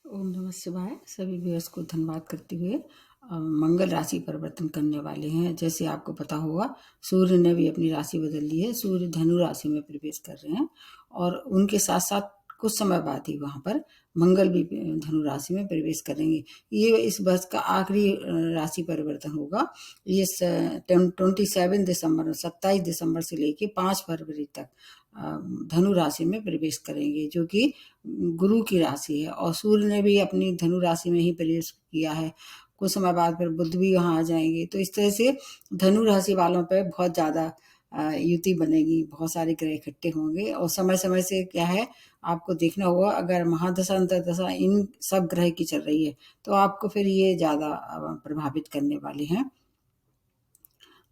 ओम नमः शिवाय। सभी व्यूअर्स को धन्यवाद करते हुए मंगल राशि परिवर्तन करने वाले हैं। जैसे आपको पता होगा, सूर्य ने भी अपनी राशि बदल ली है। सूर्य धनु राशि में प्रवेश कर रहे हैं और उनके साथ साथ कुछ समय बाद ही वहां पर मंगल भी धनु राशि में प्रवेश करेंगे। ये इस वर्ष का आखिरी राशि परिवर्तन होगा। ये 27 दिसंबर 27 दिसंबर से लेके 5 फरवरी तक धनु राशि में प्रवेश करेंगे, जो कि गुरु की राशि है। और सूर्य ने भी अपनी धनु राशि में ही प्रवेश किया है। कुछ समय बाद फिर बुध भी वहां आ जाएंगे। तो इस तरह से धनु राशि वालों पे बहुत ज्यादा युति बनेगी। बहुत सारे ग्रह इकट्ठे होंगे और समय समय से क्या है, आपको देखना होगा। अगर महादशा अंतर्दशा इन सब ग्रह की चल रही है तो आपको फिर ये ज्यादा प्रभावित करने वाले हैं।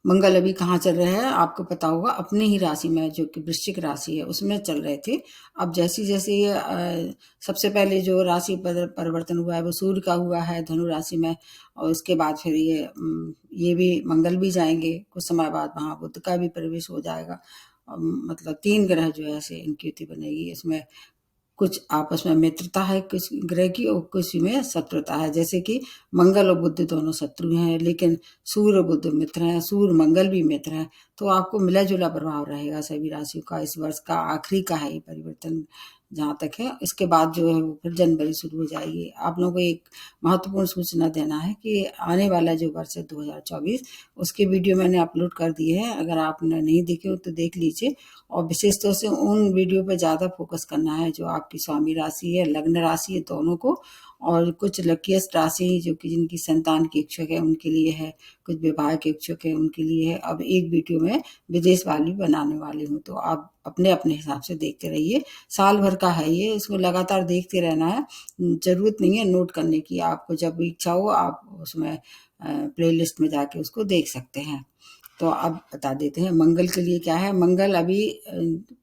मंगल अभी कहाँ चल रहे हैं आपको पता होगा, अपनी ही राशि में, जो कि वृश्चिक राशि है, उसमें चल रहे थे। अब जैसे जैसे ये सबसे पहले जो राशि परिवर्तन हुआ है वो सूर्य का हुआ है धनु राशि में, और उसके बाद फिर ये भी मंगल भी जाएंगे। कुछ समय बाद वहां बुध का भी प्रवेश हो जाएगा। मतलब 3 ग्रह जो है ऐसे इनकी युति बनेगी। इसमें कुछ आपस में मित्रता है कुछ ग्रह की, और कुछ में शत्रुता है। जैसे कि मंगल और बुध दोनों शत्रु हैं, लेकिन सूर्य बुध मित्र हैं, सूर्य मंगल भी मित्र हैं। तो आपको मिला जुला प्रभाव रहेगा सभी राशियों का। इस वर्ष का आखिरी का है ये परिवर्तन जहाँ तक है। इसके बाद जो है वो फिर जनवरी शुरू हो जाएगी। आप लोगों को एक महत्वपूर्ण सूचना देना है कि आने वाला जो वर्ष है 2024, उसके वीडियो मैंने अपलोड कर दिए हैं। अगर आपने नहीं देखे हो तो देख लीजिए। और विशेष तौर से उन वीडियो पे ज़्यादा फोकस करना है जो आपकी स्वामी राशि है, लग्न राशि है, दोनों को। और कुछ लकीएस्ट राशि जो कि जिनकी संतान की इच्छुक है उनके लिए है, कुछ विवाह के इच्छुक है उनके लिए है। अब एक वीडियो में विदेश वाली बनाने वाली हूँ, तो आप अपने अपने हिसाब से देखते रहिए। साल भर का है ये, इसको लगातार देखते रहना है। जरूरत नहीं है नोट करने की। आपको जब इच्छा हो आप उसमें प्लेलिस्ट में जाके उसको देख सकते हैं। तो अब बता देते हैं मंगल के लिए क्या है। मंगल अभी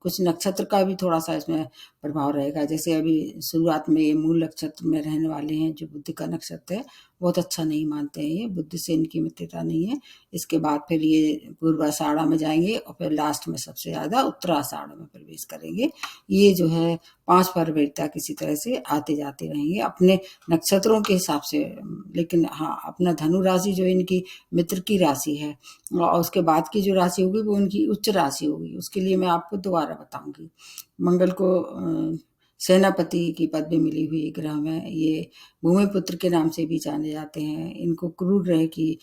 कुछ नक्षत्र का भी थोड़ा सा इसमें प्रभाव रहेगा। जैसे अभी शुरुआत में ये मूल नक्षत्र में रहने वाले हैं, जो बुध का नक्षत्र है, बहुत अच्छा नहीं मानते हैं। ये बुध से इनकी मित्रता नहीं है। इसके बाद फिर ये पूर्वाषाढ़ा में जाएंगे और फिर लास्ट में सबसे ज्यादा उत्तराषाढ़ में प्रवेश करेंगे। ये जो है 5 फरवरी तक इसी तरह से आते जाते रहेंगे अपने नक्षत्रों के हिसाब से। लेकिन हाँ, अपना धनु राशि जो इनकी मित्र की राशि है, और उसके बाद की जो राशि होगी वो उनकी उच्च राशि होगी। उसके लिए मैं आपको दोबारा बताऊंगी। मंगल को सेनापति की पदवी मिली हुई ग्रह में, ये भूमिपुत्र के नाम से भी जाने जाते हैं। इनको क्रूर ग्रह की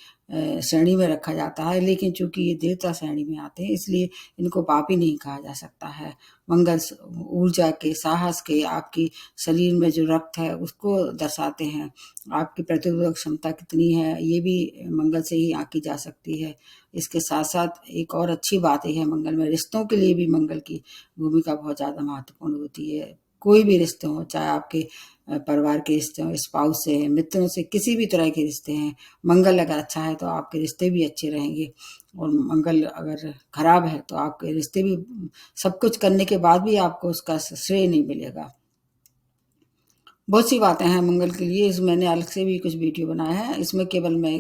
श्रेणी में रखा जाता है, लेकिन चूंकि ये देवता श्रेणी में आते हैं इसलिए इनको पापी नहीं कहा जा सकता है। मंगल ऊर्जा के, साहस के, आपकी शरीर में जो रक्त है उसको दर्शाते हैं। आपकी प्रतिरोधक क्षमता कितनी है ये भी मंगल से ही आंकी जा सकती है। इसके साथ साथ एक और अच्छी बात यह है, मंगल में रिश्तों के लिए भी मंगल की भूमिका बहुत ज्यादा महत्वपूर्ण होती है। कोई भी रिश्ते हो, चाहे आपके परिवार के रिश्ते हो, स्पाउस से, मित्रों से, किसी भी तरह के रिश्ते हैं, मंगल अगर अच्छा है तो आपके रिश्ते भी अच्छे रहेंगे। और मंगल अगर खराब है तो आपके रिश्ते भी, सब कुछ करने के बाद भी आपको उसका श्रेय नहीं मिलेगा। बहुत सी बातें हैं मंगल के लिए। इस मैंने अलग से भी कुछ वीडियो बनाया है। इसमें केवल मैं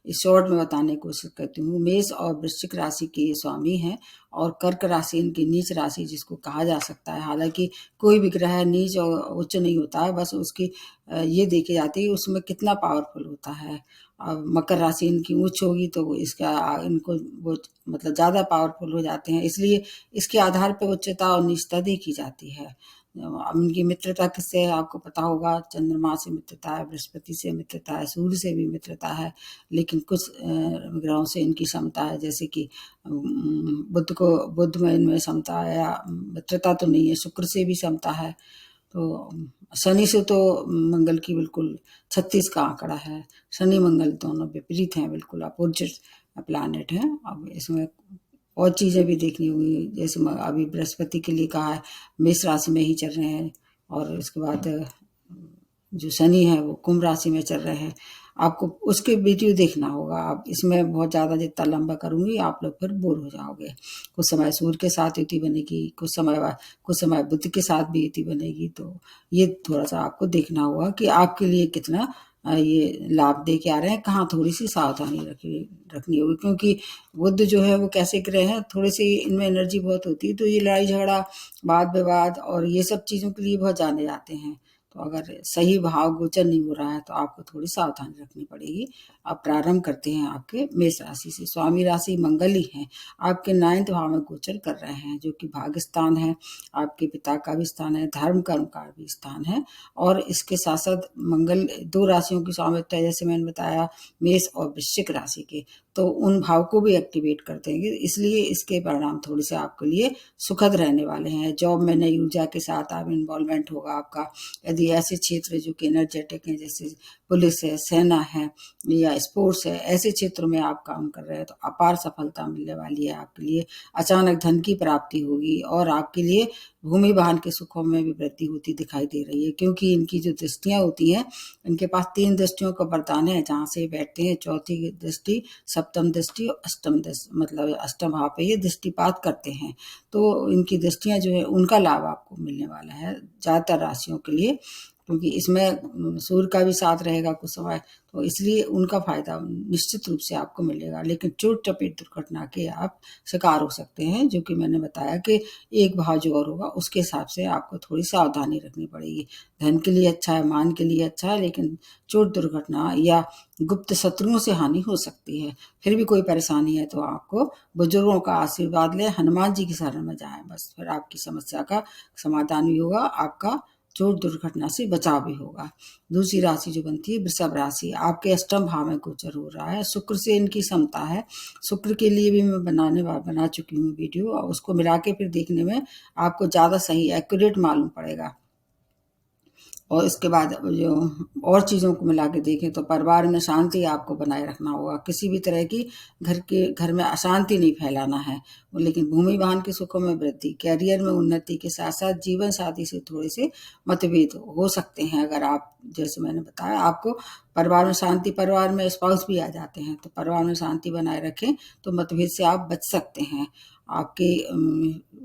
इस शॉर्ट में बताने की कोशिश करती हूँ। मेष और वृश्चिक राशि के स्वामी हैं, और कर्क राशि इनकी नीच राशि जिसको कहा जा सकता है। हालांकि कोई भी ग्रह नीच और उच्च नहीं होता है, बस उसकी ये देखी जाती है उसमें कितना पावरफुल होता है। अब मकर राशि इनकी उच्च होगी तो इसका इनको वो मतलब ज्यादा पावरफुल हो जाते हैं, इसलिए इसके आधार पर उच्चता और नीचता देखी जाती है। उनकी मित्रता किससे है आपको पता होगा। चंद्रमा से मित्रता है, बृहस्पति से मित्रता है, सूर्य से भी मित्रता है। लेकिन कुछ ग्रहों से इनकी समता है, जैसे कि बुध में इनमें समता है, या मित्रता तो नहीं है। शुक्र से भी समता है। तो शनि से तो मंगल की बिल्कुल 36 का आंकड़ा है। शनि मंगल दोनों विपरीत हैं, बिल्कुल अपोजिट प्लानेट हैं। अब इसमें और चीजें भी देखनी होगी। जैसे अभी बृहस्पति के लिए कहा है मेष राशि में ही चल रहे हैं, और इसके बाद जो शनि है वो कुंभ राशि में चल रहे हैं। आपको उसके वीडियो देखना होगा। आप इसमें बहुत ज्यादा जितना लंबा करूंगी आप लोग फिर बोर हो जाओगे। कुछ समय सूर्य के साथ युति बनेगी, कुछ समय बुध के साथ भी युति बनेगी। तो ये थोड़ा सा आपको देखना होगा कि आपके लिए कितना ये लाभ दे के आ रहे हैं, कहाँ थोड़ी सी सावधानी रखनी होगी। क्योंकि बुध जो है वो कैसे ग्रह हैं, थोड़े से इनमें एनर्जी बहुत होती है, तो ये लड़ाई झगड़ा, वाद विवाद और ये सब चीजों के लिए बहुत जाने जाते हैं। तो अगर सही भाव गोचर नहीं हो रहा है तो आपको थोड़ी सावधानी रखनी पड़ेगी। अब प्रारंभ करते हैं आपके मेष राशि से। स्वामी राशि मंगल ही है, आपके 9th भाव में गोचर कर रहे हैं, जो कि भाग्य स्थान है, आपके पिता का भी स्थान है, धर्म कर्म का भी स्थान है। और इसके साथ साथ मंगल 2 राशियों की स्वामित्व है, जैसे मैंने बताया मेष और वृश्चिक राशि के, तो उन भाव को भी एक्टिवेट कर देंगे, इसलिए इसके परिणाम थोड़े से आपके लिए सुखद रहने वाले हैं। जॉब में नई ऊर्जा के साथ आप इन्वॉल्वमेंट होगा आपका। यदि ऐसे क्षेत्र जो कि एनर्जेटिक हैं, जैसे पुलिस है, सेना है या स्पोर्ट्स है, ऐसे क्षेत्रों में आप काम कर रहे हैं तो अपार सफलता मिलने वाली है आपके लिए। अचानक धन की प्राप्ति होगी और आपके लिए भूमि वाहन के सुखों में भी वृद्धि होती दिखाई दे रही है, क्योंकि इनकी जो दृष्टियां होती हैं, इनके पास 3 दृष्टियों का वरदान है जहां से बैठते हैं। चौथी दृष्टि, सप्तम दृष्टि और अष्टम दृष्टि, मतलब अष्टम भाव पे ये दृष्टिपात करते हैं। तो इनकी दृष्टियां जो है उनका लाभ आपको मिलने वाला है ज्यादातर राशियों के लिए, क्योंकि इसमें सूर्य का भी साथ रहेगा कुछ समय, तो इसलिए उनका फायदा निश्चित रूप से आपको मिलेगा। लेकिन चोट चपेट दुर्घटना के आप शिकार हो सकते हैं, जो कि मैंने बताया कि एक भाव जो और होगा उसके हिसाब से आपको थोड़ी सावधानी रखनी पड़ेगी। धन के लिए अच्छा है, मान के लिए अच्छा है, लेकिन चोट दुर्घटना या गुप्त शत्रुओं से हानि हो सकती है। फिर भी कोई परेशानी है तो आपको बुजुर्गों का आशीर्वाद लें, हनुमान जी की शरण में जाएं, बस फिर आपकी समस्या का समाधान भी होगा, आपका चोट दुर्घटना से बचाव भी होगा। दूसरी राशि जो बनती है वृषभ राशि, आपके अष्टम भाव में गोचर हो रहा है, शुक्र से इनकी समता है। शुक्र के लिए भी मैं बना चुकी हूँ वीडियो, और उसको मिला के फिर देखने में आपको ज़्यादा सही एक्यूरेट मालूम पड़ेगा। और इसके बाद जो और चीज़ों को मिला के देखें तो परिवार में शांति आपको बनाए रखना होगा, किसी भी तरह की घर में अशांति नहीं फैलाना है। लेकिन भूमि वाहन के सुखों में वृद्धि, कैरियर में उन्नति के साथ साथ जीवन साथी से थोड़े से मतभेद हो सकते हैं। अगर आप, जैसे मैंने बताया आपको, परिवार में शांति, परिवार में स्पाउस भी आ जाते हैं, तो परिवार में शांति बनाए रखें तो मतभेद से आप बच सकते हैं। आपकी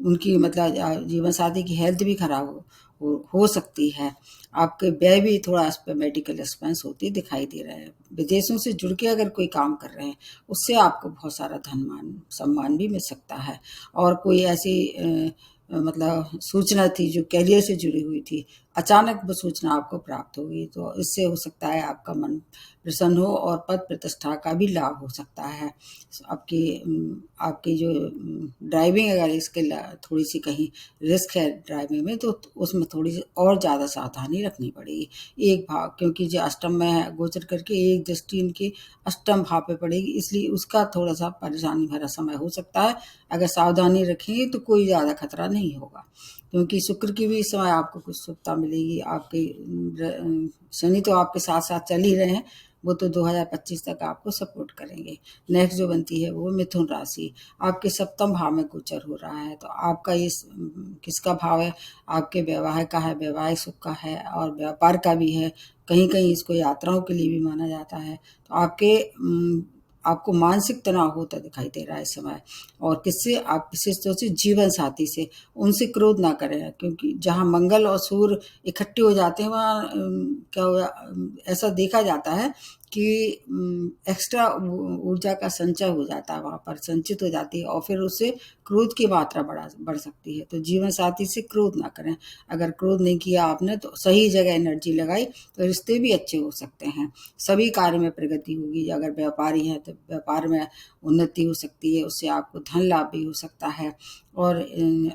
उनकी मतलब जीवन साथी की हेल्थ भी खराब हो सकती है। आपके व्यय भी थोड़ा इस पर मेडिकल एक्सपेंस होती दिखाई दे रहे हैं। विदेशों से जुड़ के अगर कोई काम कर रहे हैं, उससे आपको बहुत सारा धन मान सम्मान भी मिल सकता है। और कोई ऐसी मतलब सूचना थी जो कैरियर से जुड़ी हुई थी, अचानक वो सूचना आपको प्राप्त होगी, तो इससे हो सकता है आपका मन प्रसन्न हो और पद प्रतिष्ठा का भी लाभ हो सकता है। आपकी जो ड्राइविंग, अगर इसके थोड़ी सी कहीं रिस्क है ड्राइविंग में, तो उसमें थोड़ी सी और ज़्यादा सावधानी रखनी पड़ेगी। एक भाव, क्योंकि जो अष्टम में है गोचर करके, एक दृष्टि इनकी अष्टम भाव पे पड़ेगी, इसलिए उसका थोड़ा सा परेशानी भरा समय हो सकता है। अगर सावधानी रखेंगे तो कोई ज़्यादा खतरा नहीं होगा, क्योंकि शुक्र की भी इस समय आपको कुछ शुभता मिलेगी। आपके शनि तो आपके साथ साथ चल ही रहे हैं, वो तो 2025 तक आपको सपोर्ट करेंगे। नेक्स्ट जो बनती है वो मिथुन राशि, आपके सप्तम भाव में गोचर हो रहा है, तो आपका ये किसका भाव है? आपके वैवाहिक का है, वैवाहिक सुख का है और व्यापार का भी है। कहीं कहीं इसको यात्राओं के लिए भी माना जाता है। तो आपको मानसिक तनाव होता दिखाई दे रहा है इस समय। और किससे? आप विशेष तौर से जीवन साथी से, उनसे क्रोध ना करें, क्योंकि जहाँ मंगल और सूर्य इकट्ठे हो जाते हैं वहाँ क्या हुआ, ऐसा देखा जाता है कि एक्स्ट्रा ऊर्जा का संचय हो जाता है, वहाँ पर संचित हो जाती है, और फिर उससे क्रोध की मात्रा बढ़ सकती है। तो जीवन साथी से क्रोध ना करें। अगर क्रोध नहीं किया आपने तो सही जगह एनर्जी लगाई तो रिश्ते भी अच्छे हो सकते हैं, सभी कार्य में प्रगति होगी। अगर व्यापारी हैं तो व्यापार में उन्नति हो सकती है, उससे आपको धन लाभ भी हो सकता है। और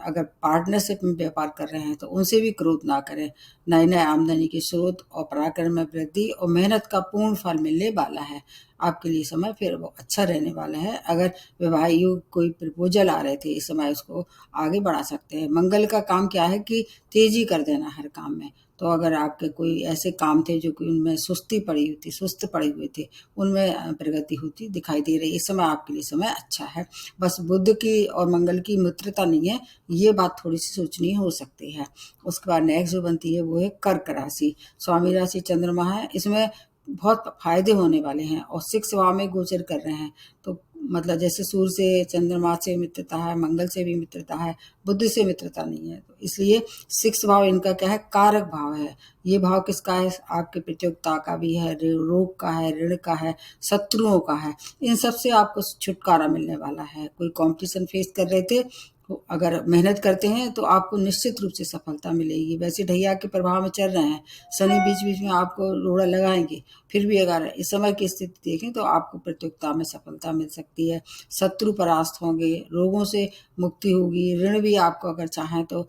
अगर पार्टनरशिप में व्यापार कर रहे हैं तो उनसे भी क्रोध ना करें। नए नए आमदनी के स्रोत और पराक्रम में वृद्धि और मेहनत का पूर्ण फल मिलने वाला है। आपके लिए समय फिर वो अच्छा रहने वाला है। अगर वैवाहिक योग कोई प्रपोजल आ रहे थे इस समय, उसको आगे बढ़ा सकते हैं। मंगल का काम क्या है कि तेजी कर देना हर काम में। तो अगर आपके कोई ऐसे काम थे जो कि उनमें सुस्ती पड़ी हुई थी, सुस्त पड़े हुए थे, उनमें प्रगति होती दिखाई दे रही है। इस समय आपके लिए समय अच्छा है। बस बुध की और मंगल की मित्रता नहीं है, ये बात थोड़ी सी सोचनी हो सकती है। उसके बाद नेक्स्ट जो बनती है वो है कर्क राशि। स्वामी राशि चंद्रमा है, इसमें बहुत फायदे होने वाले हैं और 6 भाव में गोचर कर रहे हैं। तो मतलब जैसे सूर्य से, चंद्रमा से मित्रता है, मंगल से भी मित्रता है, बुध से मित्रता नहीं है, तो इसलिए 6 भाव इनका क्या है? कारक भाव है। ये भाव किसका है? आपके प्रतियोगिता का भी है, रोग का है, ऋण का है, शत्रुओं का है। इन सब से आपको छुटकारा मिलने वाला है। कोई कंपटीशन फेस कर रहे थे तो अगर मेहनत करते हैं तो आपको निश्चित रूप से सफलता मिलेगी। वैसे ढैया के प्रभाव में चल रहे हैं, शनि बीच-बीच में आपको रोड़ा लगाएँगे, फिर भी अगर इस समय की स्थिति देखें तो आपको प्रतियोगिता में सफलता मिल सकती है। शत्रु परास्त होंगे, रोगों से मुक्ति होगी, ऋण भी आपको अगर चाहें तो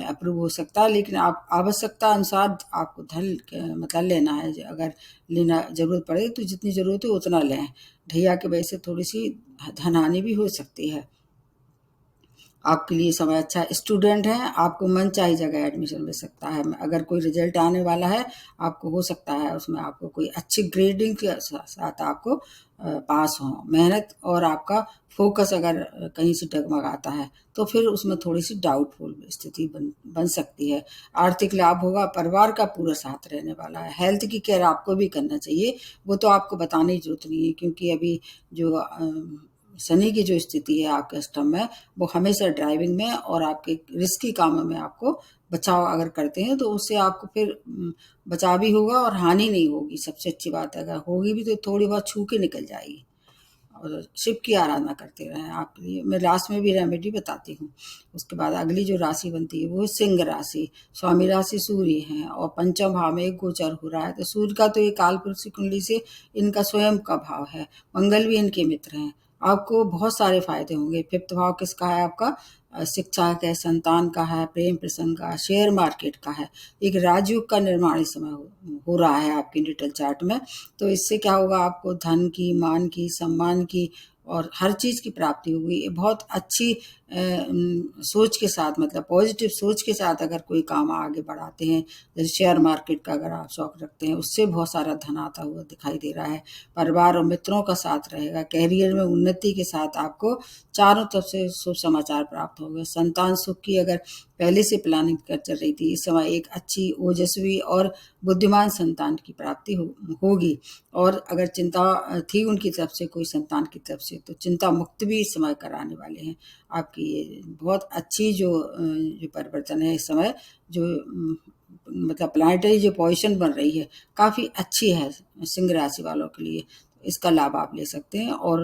अप्रूव हो सकता है, लेकिन आप आवश्यकता अनुसार आपको धन मतलब लेना है। अगर लेना ज़रूरत पड़े तो जितनी ज़रूरत है उतना लें। ढैया की वजह से थोड़ी-सी धन हानि भी हो सकती है। आपके लिए समय अच्छा स्टूडेंट हैं, आपको मनचाही जगह एडमिशन मिल सकता है। अगर कोई रिजल्ट आने वाला है, आपको हो सकता है उसमें आपको कोई अच्छी ग्रेडिंग के साथ आपको पास हो। मेहनत और आपका फ़ोकस अगर कहीं से डगमगाता है, तो फिर उसमें थोड़ी-सी डाउटफुल स्थिति बन सकती है। आर्थिक लाभ होगा, परिवार का पूरा साथ रहने वाला है। हेल्थ की केयर आपको भी करना चाहिए, वो तो आपको बताने की ज़रूरत नहीं है, क्योंकि अभी जो शनि की जो स्थिति है आपके अष्टम में, वो हमेशा ड्राइविंग में और आपके रिस्की कामों में आपको बचाव अगर करते हैं तो उससे आपको फिर बचाव भी होगा और हानि नहीं होगी। सबसे अच्छी बात है, अगर होगी भी तो थोड़ी बहुत छू के निकल जाएगी। और शिव की आराधना करते रहें। आपके लिए मैं लास्ट में भी रेमेडी बताती हूँ। उसके बाद अगली जो राशि बनती है वो सिंह राशि। स्वामी राशि सूर्य हैं और पंचम भाव में एक गोचर हो रहा है, तो सूर्य का तो ये कालपुरुष की कुंडली से इनका स्वयं का भाव है। मंगल भी इनके मित्र हैं। आपको बहुत सारे फायदे होंगे। फिफ्थ भाव किसका है आपका? शिक्षा का है, संतान का है, प्रेम प्रसंग का, शेयर मार्केट का है। एक राजयोग का निर्माण इस समय हो रहा है आपकी नेटल चार्ट में। तो इससे क्या होगा, आपको धन की, मान की, सम्मान की और हर चीज़ की प्राप्ति होगी। ये बहुत अच्छी सोच के साथ, मतलब पॉजिटिव सोच के साथ अगर कोई काम आगे बढ़ाते हैं, जैसे शेयर मार्केट का अगर आप शौक रखते हैं, उससे बहुत सारा धन आता हुआ दिखाई दे रहा है। परिवार और मित्रों का साथ रहेगा। कैरियर में उन्नति के साथ आपको चारों तरफ से शुभ समाचार प्राप्त होंगे। संतान सुख की अगर पहले से प्लानिंग कर चल रही थी, इस समय एक अच्छी ओजस्वी और बुद्धिमान संतान की प्राप्ति होगी। और अगर चिंता थी उनकी तरफ से, कोई संतान की तरफ से, तो चिंता मुक्त भी इस समय कराने वाले हैं। आपकी ये बहुत अच्छी जो परिवर्तन है इस समय, जो मतलब प्लानिटरी जो पोजीशन बन रही है काफ़ी अच्छी है सिंह राशि वालों के लिए। इसका लाभ आप ले सकते हैं। और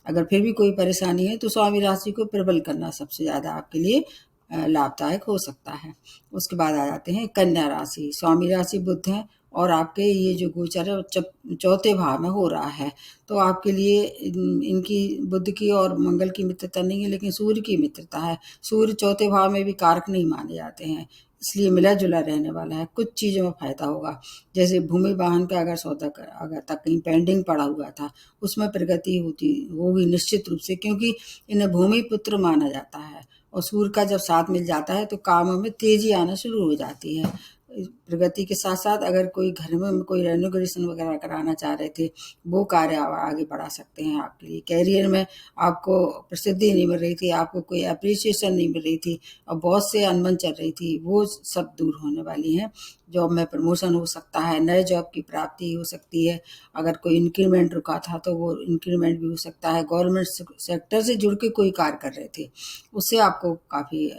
अगर फिर भी कोई परेशानी है तो स्वामी राशि को प्रबल करना सबसे ज़्यादा आपके लिए लाभदायक हो सकता है। उसके बाद आ जाते हैं कन्या राशि। स्वामी राशि बुध हैं और आपके ये जो गोचर है वो चौथे भाव में हो रहा है। तो आपके लिए इनकी बुध की और मंगल की मित्रता नहीं है, लेकिन सूर्य की मित्रता है। सूर्य चौथे भाव में भी कारक नहीं माने जाते हैं, इसलिए मिला जुला रहने वाला है। कुछ चीज़ों में फायदा होगा, जैसे भूमि वाहन का अगर सौदा अगर तक कहीं पेंडिंग पड़ा हुआ था, उसमें प्रगति होगी निश्चित रूप से, क्योंकि इन्हें भूमि पुत्र माना जाता है। और सूर्य का जब साथ मिल जाता है तो कामों में तेजी आना शुरू हो जाती है। प्रगति के साथ साथ अगर कोई घर में कोई रेनोवेशन वगैरह कराना चाह रहे थे, वो कार्य आगे बढ़ा सकते हैं आपके लिए। कैरियर में आपको प्रसिद्धि नहीं मिल रही थी, आपको कोई अप्रिसिएशन नहीं मिल रही थी और बहुत से अनबन चल रही थी, वो सब दूर होने वाली हैं। जॉब में प्रमोशन हो सकता है, नए जॉब की प्राप्ति हो सकती है। अगर कोई इंक्रीमेंट रुका था तो वो इंक्रीमेंट भी हो सकता है। गवर्नमेंट सेक्टर से जुड़ के कोई कार्य कर रहे थे, उससे आपको काफ़ी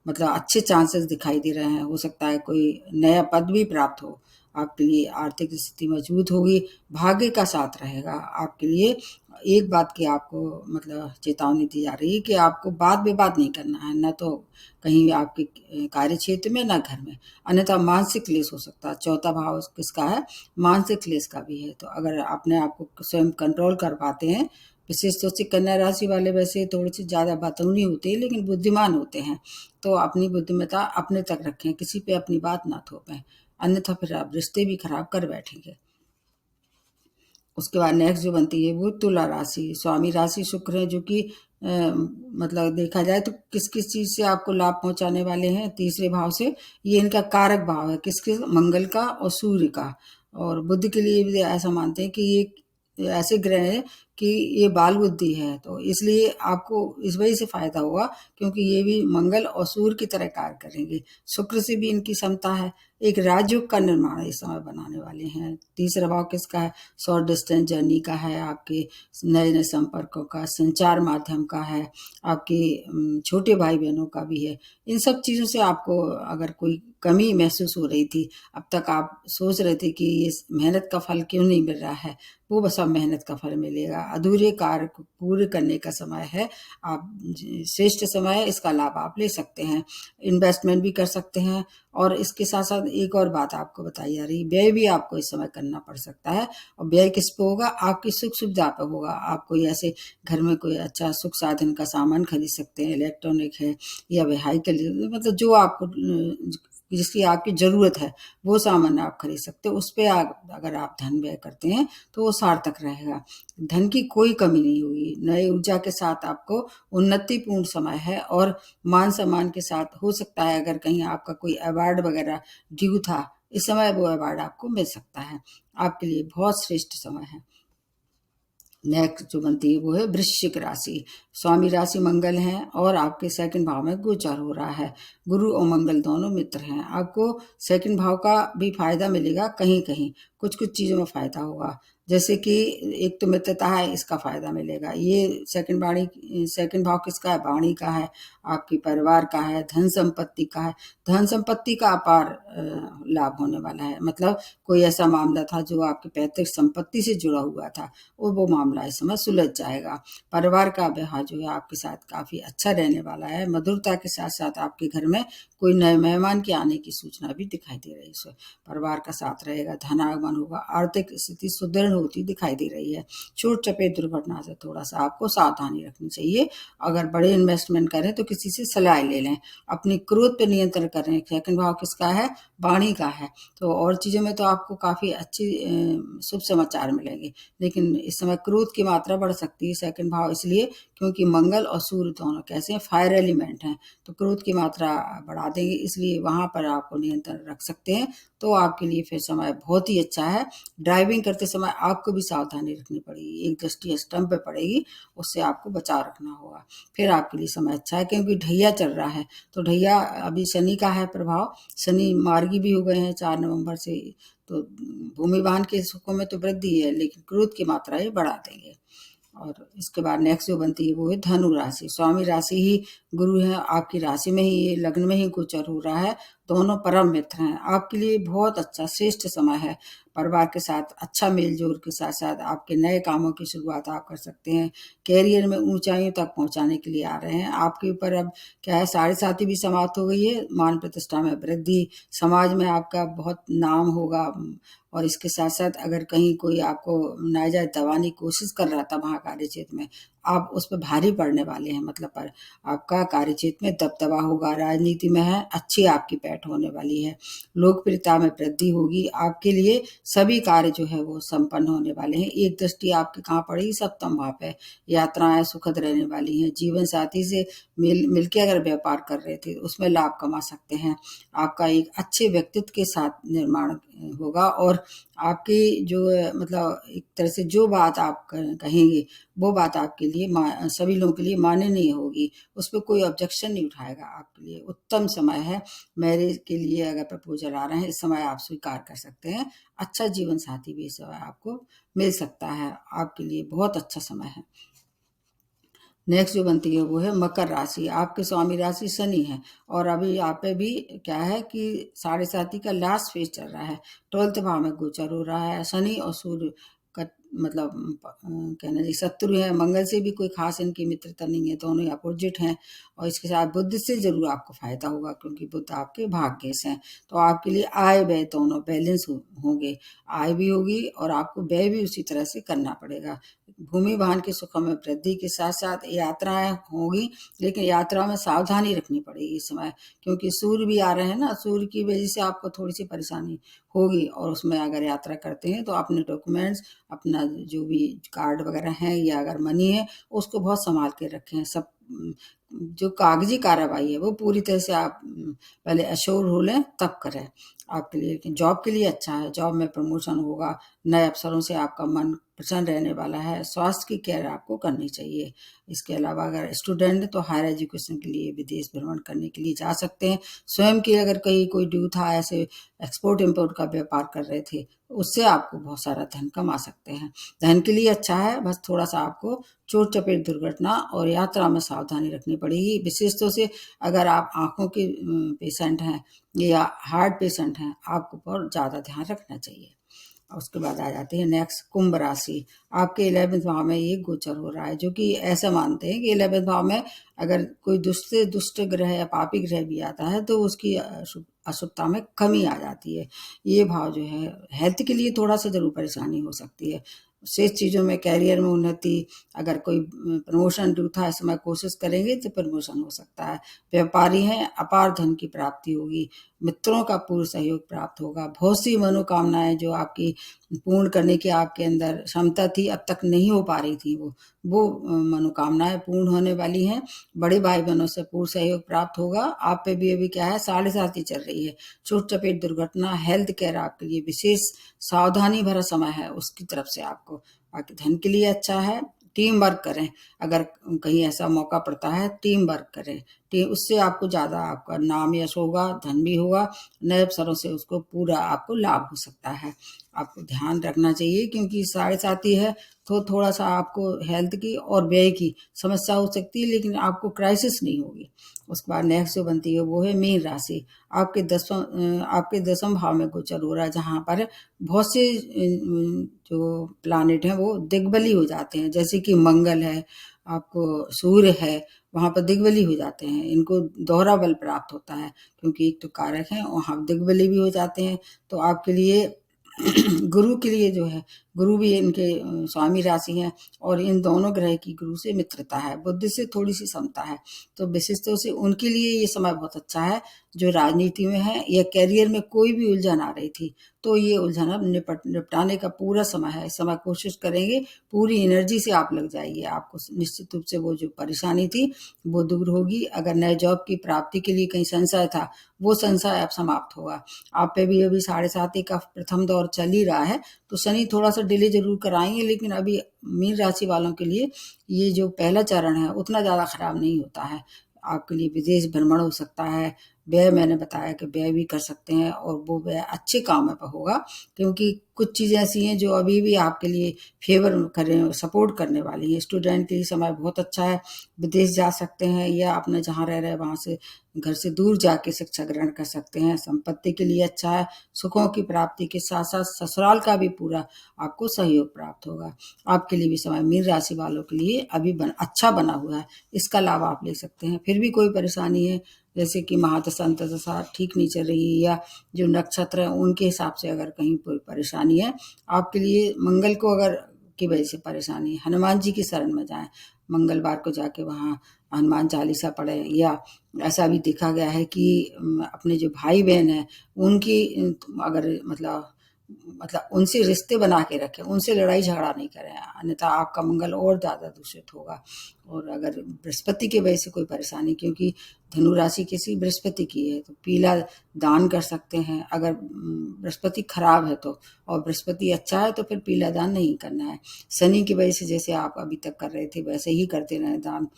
मतलब अच्छे चांसेस दिखाई दे रहे हैं। हो सकता है कोई नया पद भी प्राप्त हो आपके लिए। आर्थिक स्थिति मजबूत होगी, भाग्य का साथ रहेगा आपके लिए। एक बात की आपको मतलब चेतावनी दी जा रही है कि आपको वाद विवाद नहीं करना है, न तो कहीं आपके कार्य क्षेत्र में, न घर में, अन्यथा मानसिक क्लेश हो सकता है। चौथा भाव किसका है? मानसिक क्लेश का भी है। तो अगर अपने आप को स्वयं कंट्रोल कर पाते हैं, विशेष तौर से कन्या राशि वाले वैसे थोड़ी सी ज़्यादा बतौनी होते हैं लेकिन बुद्धिमान होते हैं, तो अपनी बुद्धिमत्ता अपने तक रखें, किसी पे अपनी बात ना थोपें, अन्यथा फिर आप रिश्ते भी खराब कर बैठेंगे। उसके बाद नेक्स्ट जो बनती है वो तुला राशि। स्वामी राशि शुक्र है, जो कि मतलब देखा जाए तो किस किस चीज़ से आपको लाभ पहुंचाने वाले हैं, तीसरे भाव से। ये इनका कारक भाव है, किसके? मंगल का और सूर्य का। और बुध के लिए भी ऐसा मानते हैं कि ये ऐसे ग्रह हैं कि ये बाल बुद्धि है, तो इसलिए आपको इस वजह से फायदा होगा, क्योंकि ये भी मंगल और सूर्य की तरह कार्य करेंगे। शुक्र से भी इनकी क्षमता है। एक राजयोग का निर्माण इस समय बनाने वाले हैं। तीसरा भाव किसका है? शॉर्ट डिस्टेंस जर्नी का है, आपके नए नए संपर्कों का, संचार माध्यम का है, आपके छोटे भाई बहनों का भी है। इन सब चीज़ों से आपको अगर कोई कमी महसूस हो रही थी, अब तक आप सोच रहे थे कि ये मेहनत का फल क्यों नहीं मिल रहा है, वो बस अब मेहनत का फल मिलेगा। अधूरे कार्य को पूरे करने का समय है। आप श्रेष्ठ समय है, इसका लाभ आप ले सकते हैं। इन्वेस्टमेंट भी कर सकते हैं। और इसके साथ साथ एक और बात आपको बताई जा रही है, व्यय भी आपको इस समय करना पड़ सकता है। और व्यय किस पे होगा? आपकी सुख सुविधा पे होगा। आप कोई ऐसे घर में कोई अच्छा सुख साधन का सामान खरीद सकते हैं, इलेक्ट्रॉनिक है या व्हीकल, मतलब जो आपको जिसकी आपकी ज़रूरत है वो सामान आप खरीद सकते हो। उस पे अगर आप धन व्यय करते हैं तो वो सार्थक रहेगा। धन की कोई कमी नहीं होगी। नई ऊर्जा के साथ आपको उन्नतिपूर्ण समय है और मान सम्मान के साथ हो सकता है, अगर कहीं आपका कोई अवार्ड वगैरह ड्यू था, इस समय वो अवार्ड आपको मिल सकता है। आपके लिए बहुत श्रेष्ठ समय है। नेक्स्ट जो बनती है वो है वृश्चिक राशि। स्वामी राशि मंगल है और आपके सेकंड भाव में गोचर हो रहा है। गुरु और मंगल दोनों मित्र हैं। आपको सेकंड भाव का भी फायदा मिलेगा, कहीं कहीं कुछ कुछ चीज़ों में फायदा होगा। जैसे कि एक तो मित्रता है, इसका फायदा मिलेगा। ये सेकंड भाव किसका है? वाणी का है, आपके परिवार का है, धन संपत्ति का है। धन संपत्ति का अपार लाभ होने वाला है। मतलब कोई ऐसा मामला था जो आपकी पैतृक संपत्ति से जुड़ा हुआ था, वो मामला इस समय सुलझ जाएगा। परिवार का व्यवहार जो है आपके साथ काफ़ी अच्छा रहने वाला है। मधुरता के साथ साथ आपके घर में कोई नए मेहमान के आने की सूचना भी दिखाई दे रही है। परिवार का साथ रहेगा, धनागमन होगा, आर्थिक स्थिति सुदृढ़ होती दिखाई दे रही है। चोट चपेट दुर्घटना से थोड़ा सा आपको सावधानी रखनी चाहिए। अगर बड़े इन्वेस्टमेंट करें तो किसी से सलाह ले लें। अपनी क्रोध पर नियंत्रण करें। सेकंड भाव किसका है? वाणी का है। तो और चीज़ों में तो आपको काफ़ी अच्छी शुभ समाचार मिलेंगे, लेकिन इस समय क्रोध की मात्रा बढ़ सकती है। सेकंड भाव इसलिए क्योंकि मंगल और सूर्य दोनों कैसे हैं? फायर एलिमेंट हैं, तो क्रोध की मात्रा बढ़ा देंगे, इसलिए वहाँ पर आपको नियंत्रण रख सकते हैं। तो आपके लिए फिर समय बहुत ही अच्छा है। ड्राइविंग करते समय आपको भी सावधानी रखनी पड़ेगी। एक दृष्टि स्तंभ पे पड़ेगी, उससे आपको बचाव रखना होगा। फिर आपके लिए समय अच्छा है, क्योंकि ढैया चल रहा है। तो ढैया अभी शनि का है प्रभाव। शनि मार्गी भी हो गए हैं 4 नवंबर से। तो भूमि वाहन के सुखों में तो वृद्धि है, लेकिन क्रोध की मात्रा ये बढ़ा देंगे। और इसके बाद नेक्स्ट जो बनती है वो है धनु राशि। स्वामी राशि ही गुरु है, आपकी राशि में ही, ये लग्न में ही गोचर हो रहा है। दोनों परम मित्र हैं। आपके लिए बहुत अच्छा श्रेष्ठ समय है। परिवार के साथ अच्छा मेल जोल के साथ साथ आपके नए कामों की शुरुआत आप कर सकते हैं। कैरियर में ऊंचाइयों तक पहुंचाने के लिए आ रहे हैं। आपके ऊपर अब क्या है, साढ़े साथी भी समाप्त हो गई है। मान प्रतिष्ठा में वृद्धि, समाज में आपका बहुत नाम होगा। और इसके साथ साथ अगर कहीं कोई आपको नाजायज दबाने की कोशिश कर रहा था वहाँ कार्य क्षेत्र में, आप उस पर भारी पड़ने वाले हैं। मतलब पर आपका कार्य क्षेत्र में दबदबा होगा। राजनीति में है, अच्छी आपकी पैठ होने वाली है। लोकप्रियता में वृद्धि होगी। आपके लिए सभी कार्य जो है वो संपन्न होने वाले हैं। एक दृष्टि आपकी कहाँ पड़ेगी? सप्तम भाव पे। यात्राएं सुखद रहने वाली हैं। जीवन साथी से मिलके अगर व्यापार कर रहे थे उसमें लाभ कमा सकते हैं। आपका एक अच्छे व्यक्तित्व के साथ निर्माण होगा। और आपकी जो मतलब एक तरह से जो बात आप कहेंगे वो बात आपके लिए सभी लोगों के लिए मान्य नहीं होगी। उस पर कोई ऑब्जेक्शन नहीं उठाएगा। आपके लिए उत्तम समय है। मैरिज के लिए अगर प्रपोजल आ रहे हैं, इस समय आप स्वीकार कर सकते हैं। अच्छा जीवन साथी भी इस समय आपको मिल सकता है। आपके लिए बहुत अच्छा समय है। नेक्स्ट जो बनती है वो है मकर राशि। आपके स्वामी राशि शनि है और अभी आप पे भी क्या है कि साढ़े साथी का लास्ट फेज चल रहा है। 12th भाव में गोचर हो रहा है। शनि और सूर्य का मतलब कहना जी शत्रु है। मंगल से भी कोई खास इनकी मित्रता नहीं है, दोनों ही अपोजिट हैं। और इसके साथ बुध से जरूर आपको फायदा होगा, क्योंकि बुध आपके भाग्य से हैं। तो आपके लिए आय व्यय दोनों बैलेंस होंगे। आय भी होगी और आपको व्यय भी उसी तरह से करना पड़ेगा। भूमि वाहन के सुखों में वृद्धि के साथ साथ यात्राएं होगी, लेकिन यात्रा में सावधानी रखनी पड़ेगी इस समय, क्योंकि सूर्य भी आ रहे हैं ना। सूर्य की वजह से आपको थोड़ी सी परेशानी होगी। और उसमें अगर यात्रा करते हैं तो अपने डॉक्यूमेंट्स, अपना जो भी कार्ड वगैरह हैं या अगर मनी है, उसको बहुत संभाल के रखें। सब जो कागजी कार्रवाई है वो पूरी तरह से आप पहले एश्योर हो लें तब करें। आपके लिए, लेकिन जॉब के लिए अच्छा है। जॉब में प्रमोशन होगा। नए अवसरों से आपका मन प्रसन्न रहने वाला है। स्वास्थ्य की केयर आपको करनी चाहिए। इसके अलावा अगर स्टूडेंट तो हायर एजुकेशन के लिए विदेश भ्रमण करने के लिए जा सकते हैं। स्वयं की अगर कहीं कोई ड्यू था, ऐसे एक्सपोर्ट इम्पोर्ट का व्यापार कर रहे थे, उससे आपको बहुत सारा धन कमा सकते हैं। धन के लिए अच्छा है, बस थोड़ा सा आपको चोट चपेट दुर्घटना और यात्रा में सावधानी रखनी पड़ेगी। विशेष तौर से अगर आप आंखों के पेशेंट हैं या हार्ट पेशेंट हैं, आपको बहुत ज़्यादा ध्यान रखना चाहिए। उसके बाद आ जाते हैं नेक्स्ट कुंभ राशि। आपके 11वें भाव में ये गोचर हो रहा है, जो कि ऐसा मानते हैं कि 11वें भाव में अगर कोई दुष्ट से दुष्ट ग्रह या पापी ग्रह भी आता है तो उसकी अशुभता में कमी आ जाती है। ये भाव जो है हेल्थ के लिए थोड़ा सा जरूर परेशानी हो सकती है। शेष चीज़ों में कैरियर में उन्नति, अगर कोई प्रमोशन ड्यू था इस समय कोशिश करेंगे तो प्रमोशन हो सकता है। व्यापारी हैं, अपार धन की प्राप्ति होगी। मित्रों का पूर्ण सहयोग प्राप्त होगा। बहुत सी मनोकामनाएं जो आपकी पूर्ण करने की आपके अंदर क्षमता थी, अब तक नहीं हो पा रही थी, वो मनोकामनाएं पूर्ण होने वाली हैं। बड़े भाई बहनों से पूर्ण सहयोग प्राप्त होगा। आप पे भी अभी क्या है 7.5 ही चल रही है। चोट चपेट दुर्घटना, हेल्थ केयर आपके लिए विशेष सावधानी भरा समय है उसकी तरफ से आपको। बाकी धन के लिए अच्छा है। टीम वर्क करें, अगर कहीं ऐसा मौका पड़ता है टीम वर्क करें। टीम उससे आपको ज़्यादा आपका नाम यश होगा, धन भी होगा। नए अवसरों से उसको पूरा आपको लाभ हो सकता है। आपको ध्यान रखना चाहिए क्योंकि 7.5 ही है तो थोड़ा सा आपको हेल्थ की और व्यय की समस्या हो सकती है, लेकिन आपको क्राइसिस नहीं होगी। उसके बाद नेक्स्ट जो बनती है वो है मीन राशि। आपके 10वें भाव में गोचर हो रहा है, जहाँ पर बहुत से जो प्लानिट हैं वो दिग्बली हो जाते हैं, जैसे कि मंगल है, आपको सूर्य है, वहाँ पर दिग्बली हो जाते हैं। इनको दोहरा बल प्राप्त होता है क्योंकि एक तो कारक है, वहाँ दिग्बली भी हो जाते हैं। तो आपके लिए गुरु के लिए जो है, गुरु भी इनके स्वामी राशि हैं और इन दोनों ग्रह की गुरु से मित्रता है, बुद्ध से थोड़ी सी समता है। तो विशेषतः से उनके लिए ये समय बहुत अच्छा है। जो राजनीति में है या करियर में कोई भी उलझन आ रही थी तो ये उलझन अब निपटाने का पूरा समय है। इस समय कोशिश करेंगे, पूरी एनर्जी से आप लग जाइए। आपको निश्चित रूप से वो जो परेशानी थी वो दूर होगी। अगर नए जॉब की प्राप्ति के लिए कहीं संशय था, वो संशय अब समाप्त होगा। आप पे भी अभी 7.5 का प्रथम दौर चल ही रहा है, तो शनि थोड़ा सा डिले जरूर कराएंगे, लेकिन अभी मीन राशि वालों के लिए ये जो पहला चरण है उतना ज़्यादा खराब नहीं होता है। आपके लिए विदेश भ्रमण हो सकता है। व्यय मैंने बताया कि व्यय भी कर सकते हैं और वो व्यय अच्छे काम पर होगा, क्योंकि कुछ चीज़ें ऐसी हैं जो अभी भी आपके लिए फेवर करें, सपोर्ट करने वाली हैं। स्टूडेंट के लिए समय बहुत अच्छा है। विदेश जा सकते हैं या अपने जहाँ रह रहे हैं वहाँ से घर से दूर जाके शिक्षा ग्रहण कर सकते हैं। संपत्ति के लिए अच्छा है। सुखों की प्राप्ति के साथ साथ ससुराल का भी पूरा आपको सहयोग प्राप्त होगा। आपके लिए भी समय मीन राशि वालों के लिए अभी अच्छा बना हुआ है, इसका लाभ आप ले सकते हैं। फिर भी कोई परेशानी है, जैसे कि महादशा अंतर्दशा ठीक नहीं चल रही है या जो नक्षत्र है उनके हिसाब से अगर कहीं कोई परेशानी है आपके लिए, मंगल को अगर की वजह से परेशानी है, हनुमान जी की शरण में जाएं। मंगलवार को जाके वहाँ हनुमान चालीसा पढ़े। या ऐसा भी देखा गया है कि अपने जो भाई बहन है उनकी अगर मतलब उनसे रिश्ते बना के रखें, उनसे लड़ाई झगड़ा नहीं करें, अन्यथा आपका मंगल और ज़्यादा दूषित होगा। और अगर बृहस्पति की वजह से कोई परेशानी, क्योंकि धनु राशि किसी बृहस्पति की है, तो पीला दान कर सकते हैं। अगर बृहस्पति खराब है तो, और बृहस्पति अच्छा है तो फिर पीला दान नहीं करना है। शनि की वजह से जैसे आप अभी तक कर रहे थे वैसे ही करते रहें दान।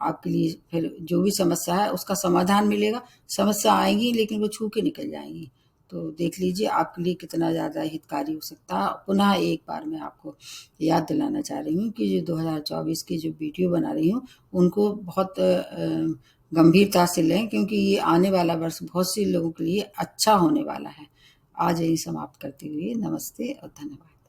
आपके लिए फिर जो भी समस्या है उसका समाधान मिलेगा। समस्या आएगी लेकिन वो छू के निकल जाएंगी। तो देख लीजिए आपके लिए कितना ज़्यादा हितकारी हो सकता है। पुनः एक बार मैं आपको याद दिलाना चाह रही हूँ कि जो 2024 की जो वीडियो बना रही हूँ उनको बहुत गंभीरता से लें, क्योंकि ये आने वाला वर्ष बहुत से लोगों के लिए अच्छा होने वाला है। आज यही समाप्त करते हुए नमस्ते और धन्यवाद।